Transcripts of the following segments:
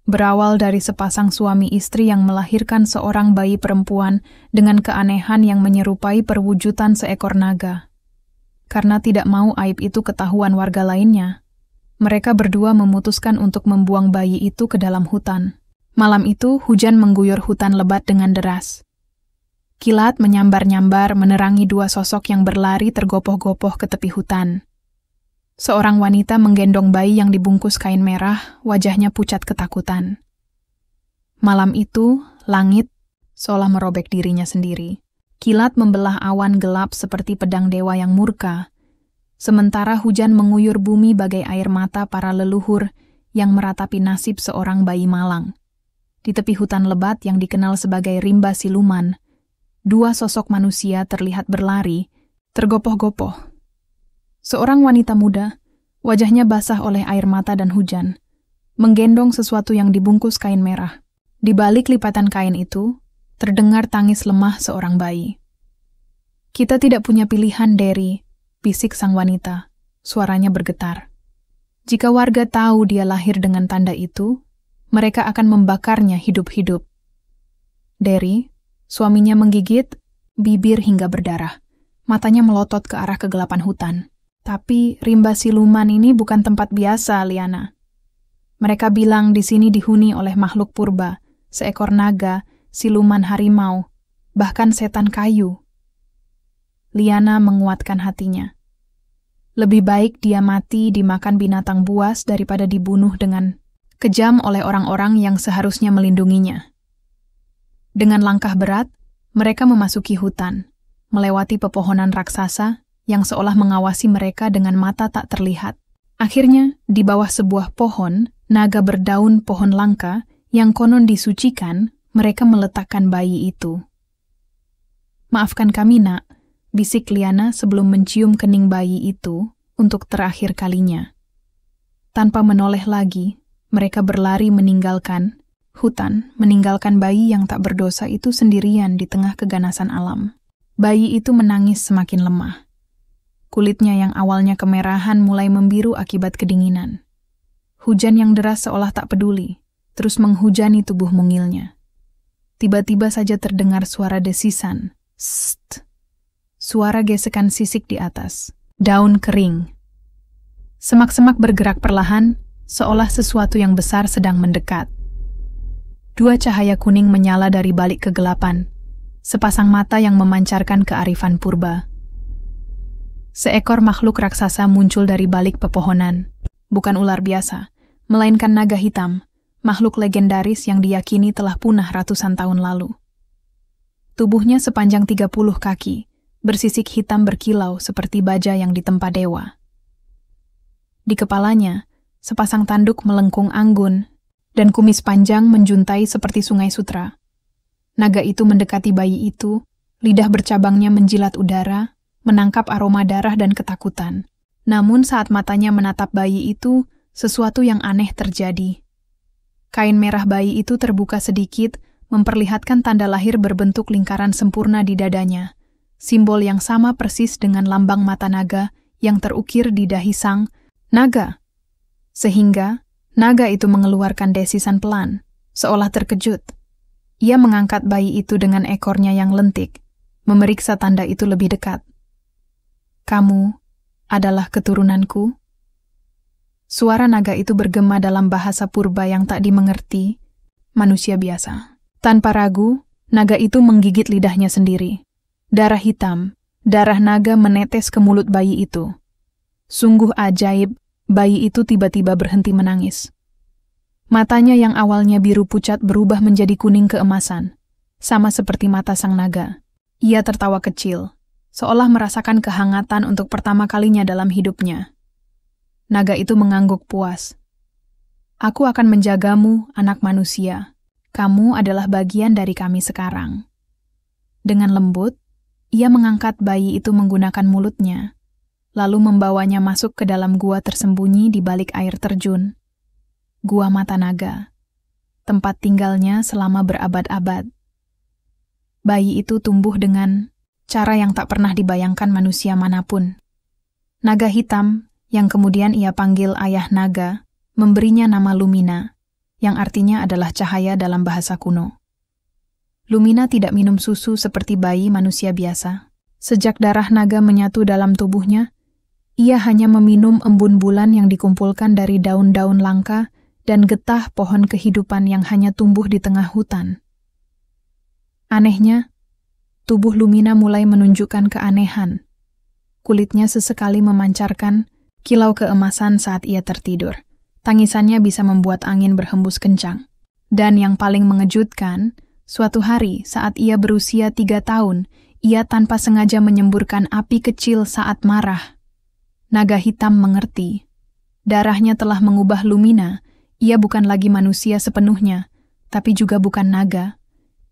berawal dari sepasang suami istri yang melahirkan seorang bayi perempuan dengan keanehan yang menyerupai perwujudan seekor naga. Karena tidak mau aib itu ketahuan warga lainnya, mereka berdua memutuskan untuk membuang bayi itu ke dalam hutan. Malam itu, hujan mengguyur hutan lebat dengan deras. Kilat menyambar-nyambar menerangi dua sosok yang berlari tergopoh-gopoh ke tepi hutan. Seorang wanita menggendong bayi yang dibungkus kain merah, wajahnya pucat ketakutan. Malam itu, langit seolah merobek dirinya sendiri. Kilat membelah awan gelap seperti pedang dewa yang murka, sementara hujan menguyur bumi bagai air mata para leluhur yang meratapi nasib seorang bayi malang. Di tepi hutan lebat yang dikenal sebagai rimba siluman, dua sosok manusia terlihat berlari, tergopoh-gopoh. Seorang wanita muda, wajahnya basah oleh air mata dan hujan, menggendong sesuatu yang dibungkus kain merah. Di balik lipatan kain itu, terdengar tangis lemah seorang bayi. "Kita tidak punya pilihan, Derry," bisik sang wanita. Suaranya bergetar. "Jika warga tahu dia lahir dengan tanda itu, mereka akan membakarnya hidup-hidup." Derry, suaminya menggigit bibir hingga berdarah. Matanya melotot ke arah kegelapan hutan. "Tapi rimba siluman ini bukan tempat biasa, Liana. Mereka bilang di sini dihuni oleh makhluk purba, seekor naga, siluman harimau, bahkan setan kayu." Liana menguatkan hatinya. Lebih baik dia mati dimakan binatang buas daripada dibunuh dengan kejam oleh orang-orang yang seharusnya melindunginya. Dengan langkah berat, mereka memasuki hutan, melewati pepohonan raksasa yang seolah mengawasi mereka dengan mata tak terlihat. Akhirnya, di bawah sebuah pohon, naga berdaun pohon langka yang konon disucikan, mereka meletakkan bayi itu. "Maafkan kami, Nak," bisik Liana sebelum mencium kening bayi itu untuk terakhir kalinya. Tanpa menoleh lagi, mereka berlari meninggalkan hutan, meninggalkan bayi yang tak berdosa itu sendirian di tengah keganasan alam. Bayi itu menangis semakin lemah. Kulitnya yang awalnya kemerahan mulai membiru akibat kedinginan. Hujan yang deras seolah tak peduli, terus menghujani tubuh mungilnya. Tiba-tiba saja terdengar suara desisan. "Sst!" Suara gesekan sisik di atas. Daun kering. Semak-semak bergerak perlahan, seolah sesuatu yang besar sedang mendekat. Dua cahaya kuning menyala dari balik kegelapan, sepasang mata yang memancarkan kearifan purba. Seekor makhluk raksasa muncul dari balik pepohonan. Bukan ular biasa, melainkan naga hitam, makhluk legendaris yang diyakini telah punah ratusan tahun lalu. Tubuhnya sepanjang 30 kaki, bersisik hitam berkilau seperti baja yang ditempa dewa. Di kepalanya, sepasang tanduk melengkung anggun, dan kumis panjang menjuntai seperti sungai sutra. Naga itu mendekati bayi itu, lidah bercabangnya menjilat udara, menangkap aroma darah dan ketakutan. Namun saat matanya menatap bayi itu, sesuatu yang aneh terjadi. Kain merah bayi itu terbuka sedikit, memperlihatkan tanda lahir berbentuk lingkaran sempurna di dadanya, simbol yang sama persis dengan lambang mata naga yang terukir di dahi sang naga. Sehingga, naga itu mengeluarkan desisan pelan, seolah terkejut. Ia mengangkat bayi itu dengan ekornya yang lentik, memeriksa tanda itu lebih dekat. "Kamu adalah keturunanku?" Suara naga itu bergema dalam bahasa purba yang tak dimengerti manusia biasa. Tanpa ragu, naga itu menggigit lidahnya sendiri. Darah hitam, darah naga menetes ke mulut bayi itu. Sungguh ajaib, bayi itu tiba-tiba berhenti menangis. Matanya yang awalnya biru pucat berubah menjadi kuning keemasan, sama seperti mata sang naga. Ia tertawa kecil, seolah merasakan kehangatan untuk pertama kalinya dalam hidupnya. Naga itu mengangguk puas. "Aku akan menjagamu, anak manusia. Kamu adalah bagian dari kami sekarang." Dengan lembut, ia mengangkat bayi itu menggunakan mulutnya, lalu membawanya masuk ke dalam gua tersembunyi di balik air terjun. Gua Mata Naga, tempat tinggalnya selama berabad-abad. Bayi itu tumbuh dengan cara yang tak pernah dibayangkan manusia manapun. Naga hitam, yang kemudian ia panggil Ayah Naga, memberinya nama Lumina. yang artinya adalah cahaya dalam bahasa kuno. Lumina tidak minum susu seperti bayi manusia biasa. Sejak darah naga menyatu dalam tubuhnya, ia hanya meminum embun bulan yang dikumpulkan dari daun-daun langka dan getah pohon kehidupan yang hanya tumbuh di tengah hutan. Anehnya, tubuh Lumina mulai menunjukkan keanehan. Kulitnya sesekali memancarkan kilau keemasan saat ia tertidur. Tangisannya bisa membuat angin berhembus kencang. Dan yang paling mengejutkan, suatu hari saat ia berusia 3 tahun, ia tanpa sengaja menyemburkan api kecil saat marah. Naga hitam mengerti. Darahnya telah mengubah Lumina. Ia bukan lagi manusia sepenuhnya, tapi juga bukan naga.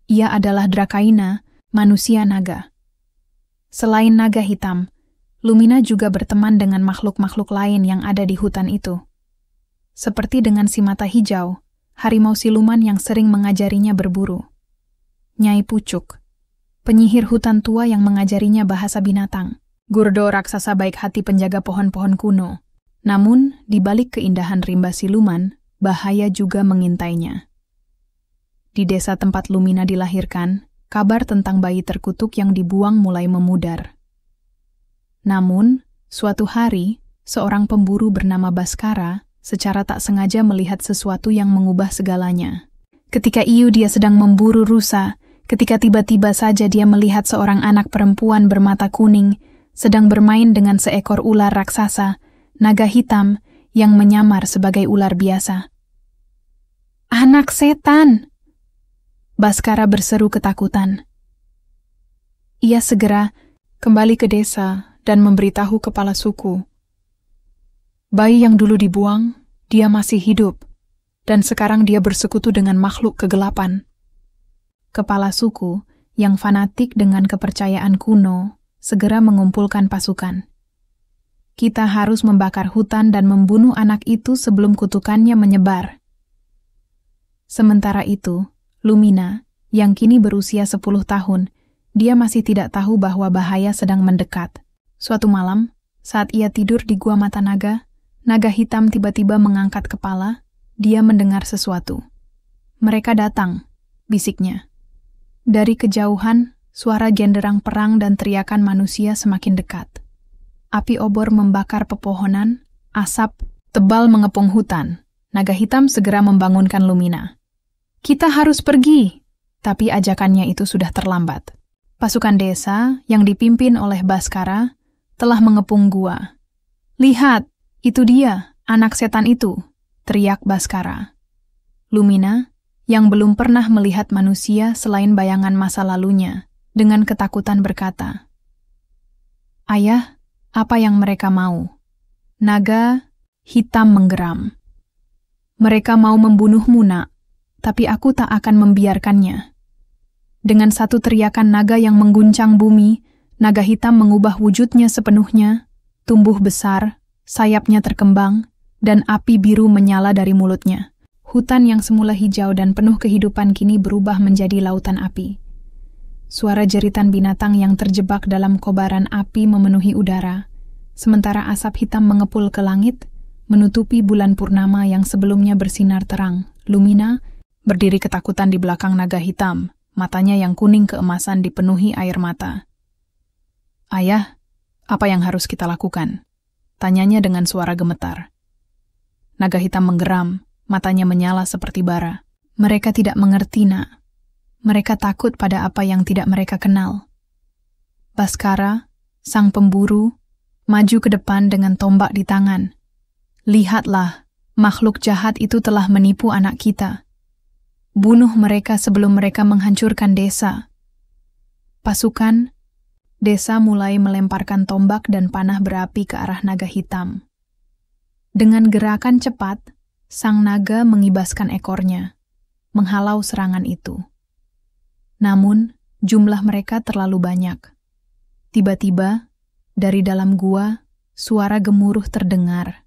Ia adalah Drakaina, manusia naga. Selain naga hitam, Lumina juga berteman dengan makhluk-makhluk lain yang ada di hutan itu. Seperti dengan si mata hijau, harimau siluman yang sering mengajarinya berburu. Nyai Pucuk, penyihir hutan tua yang mengajarinya bahasa binatang. Gurdo raksasa baik hati penjaga pohon-pohon kuno. Namun, di balik keindahan rimba siluman, bahaya juga mengintainya. Di desa tempat Lumina dilahirkan, kabar tentang bayi terkutuk yang dibuang mulai memudar. Namun, suatu hari, seorang pemburu bernama Baskara secara tak sengaja melihat sesuatu yang mengubah segalanya. Ketika dia sedang memburu rusa, ketika tiba-tiba saja dia melihat seorang anak perempuan bermata kuning sedang bermain dengan seekor ular raksasa, naga hitam, yang menyamar sebagai ular biasa. "Anak setan!" Baskara berseru ketakutan. Ia segera kembali ke desa dan memberitahu kepala suku. Bayi yang dulu dibuang, dia masih hidup, dan sekarang dia bersekutu dengan makhluk kegelapan. Kepala suku, yang fanatik dengan kepercayaan kuno, segera mengumpulkan pasukan. Kita harus membakar hutan dan membunuh anak itu sebelum kutukannya menyebar. Sementara itu, Lumina, yang kini berusia 10 tahun, dia masih tidak tahu bahwa bahaya sedang mendekat. Suatu malam, saat ia tidur di gua mata naga, naga hitam tiba-tiba mengangkat kepala, dia mendengar sesuatu. "Mereka datang," bisiknya. Dari kejauhan, suara genderang perang dan teriakan manusia semakin dekat. Api obor membakar pepohonan, asap tebal mengepung hutan. Naga hitam segera membangunkan Lumina. "Kita harus pergi!" Tapi ajakannya itu sudah terlambat. Pasukan desa yang dipimpin oleh Baskara telah mengepung gua. "Lihat, itu dia, anak setan itu!" teriak Baskara. Lumina, yang belum pernah melihat manusia selain bayangan masa lalunya, dengan ketakutan berkata, "Ayah, apa yang mereka mau?" Naga hitam menggeram. "Mereka mau membunuhmu, Nak, tapi aku tak akan membiarkannya." Dengan satu teriakan naga yang mengguncang bumi, naga hitam mengubah wujudnya sepenuhnya, tumbuh besar, sayapnya terkembang, dan api biru menyala dari mulutnya. Hutan yang semula hijau dan penuh kehidupan kini berubah menjadi lautan api. Suara jeritan binatang yang terjebak dalam kobaran api memenuhi udara, sementara asap hitam mengepul ke langit, menutupi bulan purnama yang sebelumnya bersinar terang. Lumina berdiri ketakutan di belakang naga hitam, matanya yang kuning keemasan dipenuhi air mata. "Ayah, apa yang harus kita lakukan?" tanyanya dengan suara gemetar. Naga hitam menggeram, matanya menyala seperti bara. "Mereka tidak mengerti, Nak. Mereka takut pada apa yang tidak mereka kenal." Baskara, sang pemburu, maju ke depan dengan tombak di tangan. "Lihatlah, makhluk jahat itu telah menipu anak kita. Bunuh mereka sebelum mereka menghancurkan desa." Pasukan desa mulai melemparkan tombak dan panah berapi ke arah naga hitam. Dengan gerakan cepat, sang naga mengibaskan ekornya, menghalau serangan itu. Namun, jumlah mereka terlalu banyak. Tiba-tiba, dari dalam gua, suara gemuruh terdengar.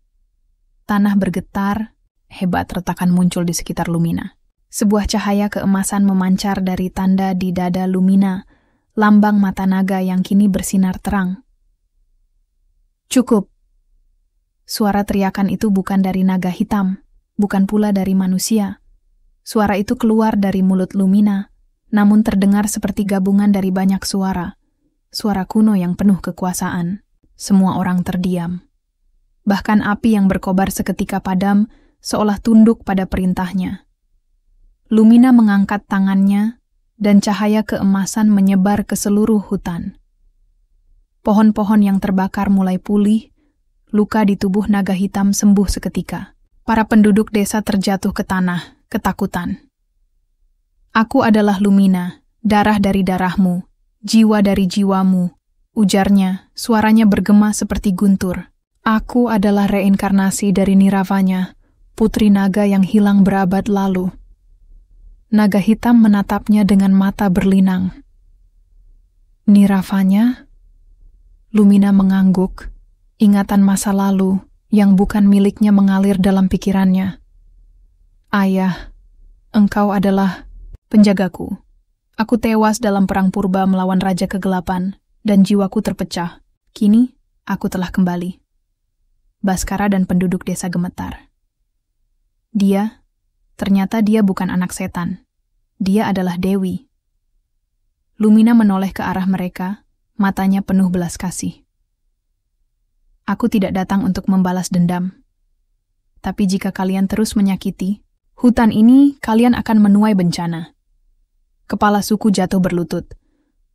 Tanah bergetar, hebat retakan muncul di sekitar Lumina. Sebuah cahaya keemasan memancar dari tanda di dada Lumina, lambang mata naga yang kini bersinar terang. "Cukup!" Suara teriakan itu bukan dari naga hitam, bukan pula dari manusia, Suara itu keluar dari mulut Lumina, namun terdengar seperti gabungan dari banyak suara. Suara kuno yang penuh kekuasaan. Semua orang terdiam. Bahkan api yang berkobar seketika padam, seolah tunduk pada perintahnya. Lumina mengangkat tangannya, dan cahaya keemasan menyebar ke seluruh hutan. Pohon-pohon yang terbakar mulai pulih, luka di tubuh naga hitam sembuh seketika. Para penduduk desa terjatuh ke tanah, ketakutan. Aku adalah Lumina, darah dari darahmu, jiwa dari jiwamu, ujarnya, suaranya bergema seperti guntur. Aku adalah reinkarnasi dari Niravanya, putri naga yang hilang berabad lalu. Naga hitam menatapnya dengan mata berlinang. Niravanya? Lumina mengangguk, ingatan masa lalu yang bukan miliknya mengalir dalam pikirannya. Ayah, engkau adalah penjagaku. Aku tewas dalam perang purba melawan Raja Kegelapan, dan jiwaku terpecah. Kini, aku telah kembali. Baskara dan penduduk desa gemetar. Ternyata dia bukan anak setan. Dia adalah Dewi. Lumina menoleh ke arah mereka, matanya penuh belas kasih. Aku tidak datang untuk membalas dendam. Tapi jika kalian terus menyakiti, hutan ini kalian akan menuai bencana. Kepala suku jatuh berlutut.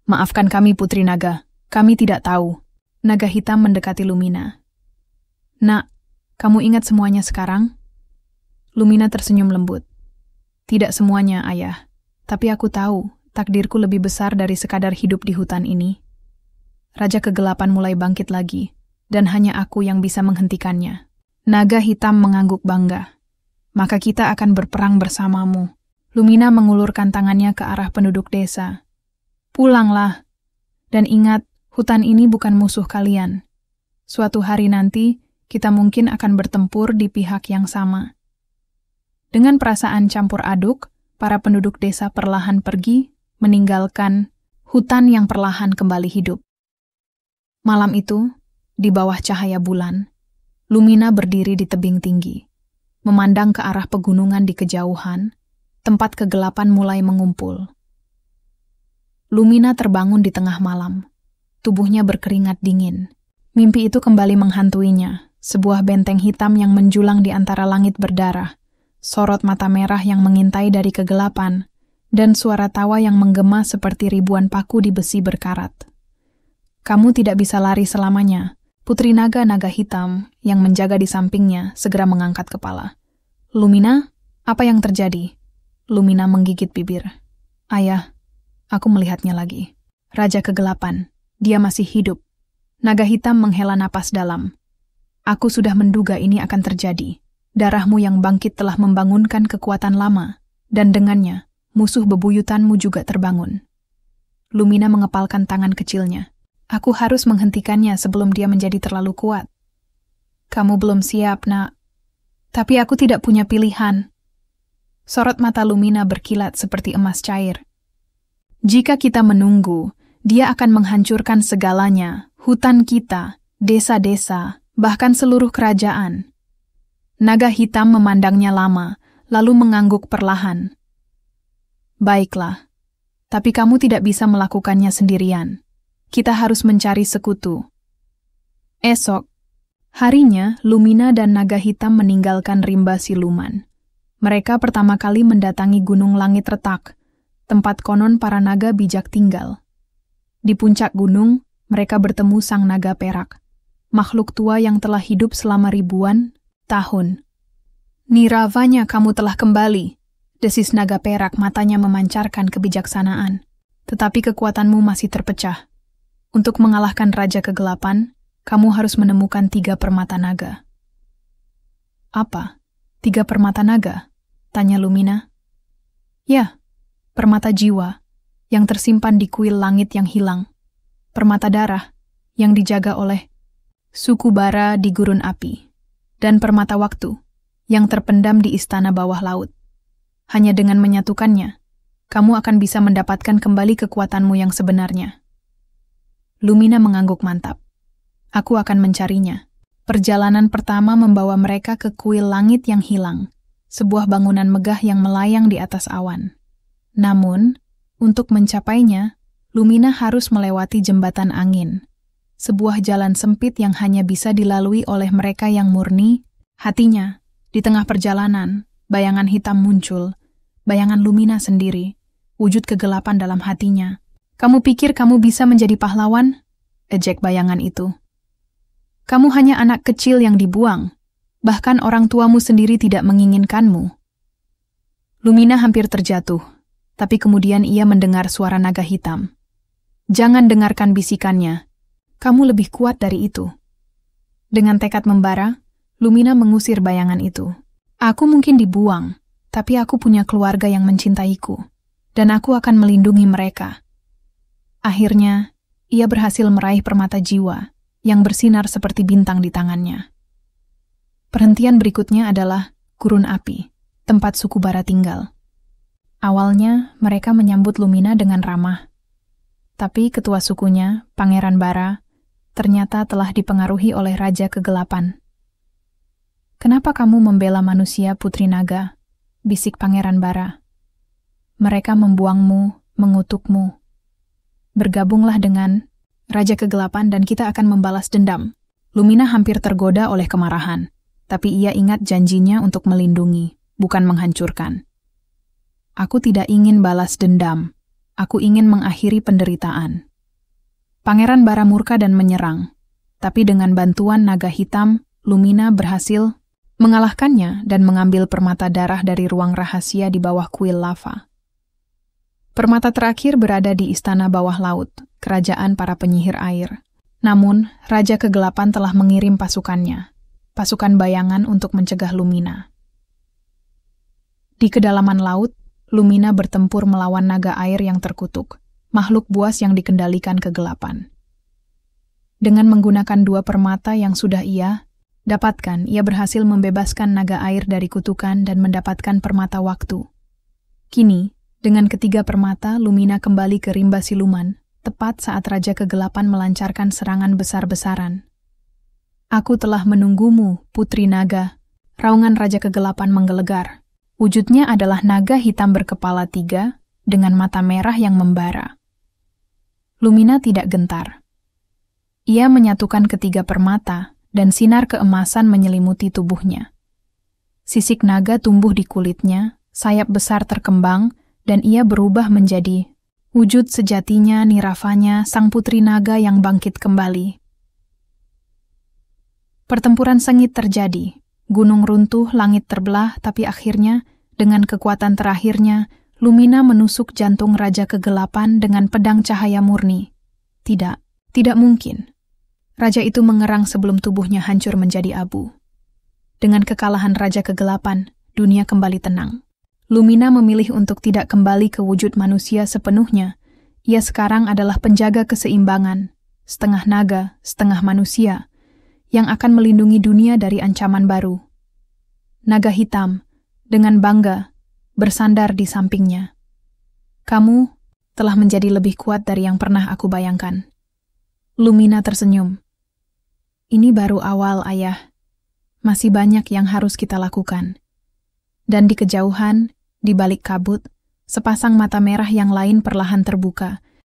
Maafkan kami, Putri Naga. Kami tidak tahu. Naga hitam mendekati Lumina. Nak, kamu ingat semuanya sekarang? Lumina tersenyum lembut. Tidak semuanya, Ayah. Tapi aku tahu, takdirku lebih besar dari sekadar hidup di hutan ini. Raja Kegelapan mulai bangkit lagi, dan hanya aku yang bisa menghentikannya. Naga hitam mengangguk bangga. Maka kita akan berperang bersamamu. Lumina mengulurkan tangannya ke arah penduduk desa. Pulanglah. Dan ingat, hutan ini bukan musuh kalian. Suatu hari nanti, kita mungkin akan bertempur di pihak yang sama. Dengan perasaan campur aduk, para penduduk desa perlahan pergi, meninggalkan hutan yang perlahan kembali hidup. Malam itu, di bawah cahaya bulan, Lumina berdiri di tebing tinggi, memandang ke arah pegunungan di kejauhan, tempat kegelapan mulai mengumpul. Lumina terbangun di tengah malam, tubuhnya berkeringat dingin. Mimpi itu kembali menghantuinya, sebuah benteng hitam yang menjulang di antara langit berdarah, sorot mata merah yang mengintai dari kegelapan, dan suara tawa yang menggema seperti ribuan paku di besi berkarat. Kamu tidak bisa lari selamanya. Putri naga hitam yang menjaga di sampingnya segera mengangkat kepala. Lumina, apa yang terjadi? Lumina menggigit bibir. Ayah, aku melihatnya lagi. Raja Kegelapan, dia masih hidup. Naga hitam menghela napas dalam. Aku sudah menduga ini akan terjadi. Darahmu yang bangkit telah membangunkan kekuatan lama, dan dengannya, musuh bebuyutanmu juga terbangun. Lumina mengepalkan tangan kecilnya. Aku harus menghentikannya sebelum dia menjadi terlalu kuat. Kamu belum siap, Nak. Tapi aku tidak punya pilihan. Sorot mata Lumina berkilat seperti emas cair. Jika kita menunggu, dia akan menghancurkan segalanya, hutan kita, desa-desa, bahkan seluruh kerajaan. Naga hitam memandangnya lama, lalu mengangguk perlahan. Baiklah, tapi kamu tidak bisa melakukannya sendirian. Kita harus mencari sekutu. Esok, harinya Lumina dan naga hitam meninggalkan rimba siluman. Mereka pertama kali mendatangi Gunung Langit Retak, tempat konon para naga bijak tinggal. Di puncak gunung, mereka bertemu sang naga perak, makhluk tua yang telah hidup selama ribuan tahun. Niravanya, kamu telah kembali, desis naga perak, matanya memancarkan kebijaksanaan. Tetapi kekuatanmu masih terpecah. Untuk mengalahkan Raja Kegelapan, kamu harus menemukan 3 permata naga. Apa? 3 permata naga? Tanya Lumina. Ya, permata jiwa, yang tersimpan di kuil langit yang hilang. Permata darah, yang dijaga oleh suku bara di gurun api. Dan permata waktu, yang terpendam di istana bawah laut. Hanya dengan menyatukannya, kamu akan bisa mendapatkan kembali kekuatanmu yang sebenarnya. Lumina mengangguk mantap. Aku akan mencarinya. Perjalanan pertama membawa mereka ke kuil langit yang hilang. sebuah bangunan megah yang melayang di atas awan. Namun, untuk mencapainya, Lumina harus melewati jembatan angin, sebuah jalan sempit yang hanya bisa dilalui oleh mereka yang murni hatinya. Di tengah perjalanan, bayangan hitam muncul, bayangan Lumina sendiri, wujud kegelapan dalam hatinya. "Kamu pikir kamu bisa menjadi pahlawan?" ejek bayangan itu. "Kamu hanya anak kecil yang dibuang. Bahkan orang tuamu sendiri tidak menginginkanmu." Lumina hampir terjatuh, tapi kemudian ia mendengar suara naga hitam. "Jangan dengarkan bisikannya. Kamu lebih kuat dari itu." Dengan tekad membara, Lumina mengusir bayangan itu. "Aku mungkin dibuang, tapi aku punya keluarga yang mencintaiku, dan aku akan melindungi mereka." Akhirnya, ia berhasil meraih permata jiwa yang bersinar seperti bintang di tangannya. Perhentian berikutnya adalah gurun api, tempat suku Bara tinggal. Awalnya, mereka menyambut Lumina dengan ramah. Tapi ketua sukunya, Pangeran Bara, ternyata telah dipengaruhi oleh Raja Kegelapan. "Kenapa kamu membela manusia, Putri Naga?" bisik Pangeran Bara. "Mereka membuangmu, mengutukmu. Bergabunglah dengan Raja Kegelapan dan kita akan membalas dendam." Lumina hampir tergoda oleh kemarahan, tapi ia ingat janjinya untuk melindungi, bukan menghancurkan. "Aku tidak ingin balas dendam. Aku ingin mengakhiri penderitaan." Pangeran Bara murka dan menyerang, tapi dengan bantuan naga hitam, Lumina berhasil mengalahkannya dan mengambil permata darah dari ruang rahasia di bawah kuil lava. Permata terakhir berada di istana bawah laut, kerajaan para penyihir air. Namun, Raja Kegelapan telah mengirim pasukannya, pasukan bayangan untuk mencegah Lumina. Di kedalaman laut, Lumina bertempur melawan naga air yang terkutuk, makhluk buas yang dikendalikan kegelapan. Dengan menggunakan 2 permata yang sudah ia dapatkan, ia berhasil membebaskan naga air dari kutukan dan mendapatkan permata waktu. Kini, dengan ketiga permata, Lumina kembali ke rimba siluman, tepat saat Raja Kegelapan melancarkan serangan besar-besaran. "Aku telah menunggumu, Putri Naga." Raungan Raja Kegelapan menggelegar. Wujudnya adalah naga hitam berkepala 3 dengan mata merah yang membara. Lumina tidak gentar. Ia menyatukan ketiga permata dan sinar keemasan menyelimuti tubuhnya. Sisik naga tumbuh di kulitnya, sayap besar terkembang, dan ia berubah menjadi wujud sejatinya Nirafanya, sang putri naga yang bangkit kembali. Pertempuran sengit terjadi. Gunung runtuh, langit terbelah, tapi akhirnya, dengan kekuatan terakhirnya, Lumina menusuk jantung Raja Kegelapan dengan pedang cahaya murni. Tidak mungkin. Raja itu mengerang sebelum tubuhnya hancur menjadi abu. Dengan kekalahan Raja Kegelapan, dunia kembali tenang. Lumina memilih untuk tidak kembali ke wujud manusia sepenuhnya. Ia sekarang adalah penjaga keseimbangan, setengah naga, setengah manusia, yang akan melindungi dunia dari ancaman baru. Naga hitam, dengan bangga, bersandar di sampingnya. "Kamu telah menjadi lebih kuat dari yang pernah aku bayangkan." Lumina tersenyum. "Ini baru awal, Ayah. Masih banyak yang harus kita lakukan." Dan di kejauhan, di balik kabut, sepasang mata merah yang lain perlahan terbuka,